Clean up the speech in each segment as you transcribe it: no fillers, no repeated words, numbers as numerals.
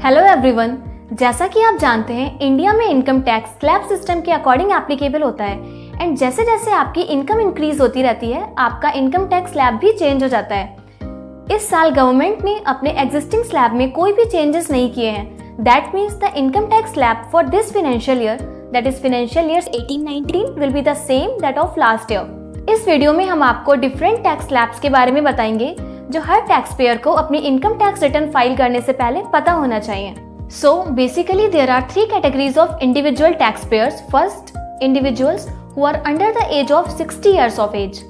Hello everyone, जैसा कि आप जानते हैं इंडिया में इनकम टैक्स स्लैब सिस्टम के अकॉर्डिंग एप्लीकेबल होता है एंड जैसे जैसे आपकी इनकम इंक्रीज होती रहती है आपका इनकम टैक्स स्लैब भी चेंज हो जाता है। इस साल गवर्नमेंट ने अपने एग्जिस्टिंग स्लैब में कोई भी चेंजेस नहीं किए हैं। That means the income tax slab for this financial year, that is financial year 18-19 will be the same that of last year. इस वीडियो में हम आपको डिफरेंट टैक्स स्लैब्स के बारे में बताएंगे जो हर टैक्स पेयर को अपनी इनकम टैक्स रिटर्न फाइल करने से पहले पता होना चाहिए। So basically there are three categories of individual taxpayers. First, individuals who are under the age of 60 years of age.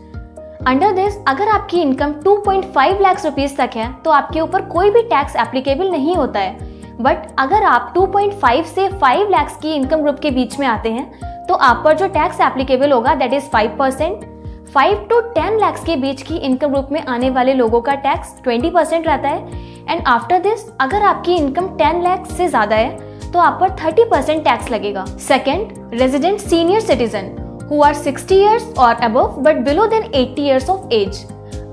Under this, अगर आपकी इनकम 2.5 लाख रुपीस तक है तो आपके ऊपर कोई भी टैक्स एप्लीकेबल नहीं होता है। बट अगर आप 2.5 से 5 लाख की इनकम ग्रुप के बीच में आते हैं तो आप पर जो टैक्स एप्लीकेबल होगा दैट इज 5%। 5 to 10 लाख के बीच की इनकम ग्रुप में आने वाले लोगों का टैक्स 20% रहता है। एंड आफ्टर दिस अगर आपकी इनकम 10 लाख से ज्यादा है तो आप पर 30% टैक्स लगेगा। Second, resident senior citizen who are 60 years or above but below than 80 years of age.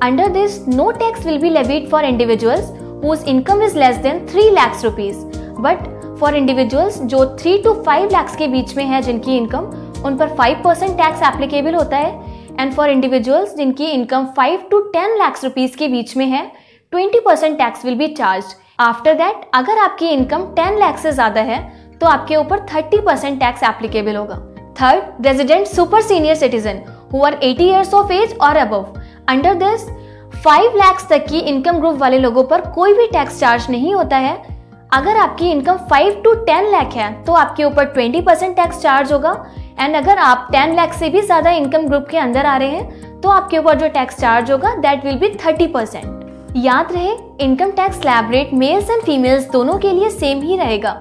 Under this, no tax will be levied for individuals whose income is less than 3 lakhs rupees. But for individuals जो 3 to 5 lakhs के बीच में है जिनकी income, उन पर 5% tax applicable होता है। And for individuals जिनकी इनकम 5 to 10 lakhs रुपीस के बीच में है 20% tax will be charge. After that अगर आपकी इनकम 10 लाख से ज्यादा है तो आपके ऊपर 30% टैक्स एप्लीकेबल होगा। Third, resident super senior citizen who are 80 years of age or above. Under this 5 lakh तक की इनकम ग्रुप वाले लोगों पर कोई भी टैक्स चार्ज नहीं होता है। अगर आपकी इनकम 5 to 10 लाख है तो आपके ऊपर 20% टैक्स चार्ज होगा। एंड अगर आप 10 लाख से भी ज्यादा इनकम ग्रुप के अंदर आ रहे हैं तो आपके ऊपर जो टैक्स चार्ज होगा दैट विल बी 30%। याद रहे, income tax slab rate mails and females दोनों के लिए सेम ही रहेगा।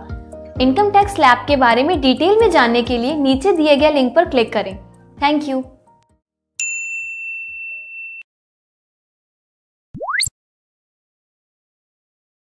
इनकम टैक्स स्लैब के बारे में डिटेल में जानने के लिए नीचे दिए गए लिंक पर क्लिक करें। Thank you.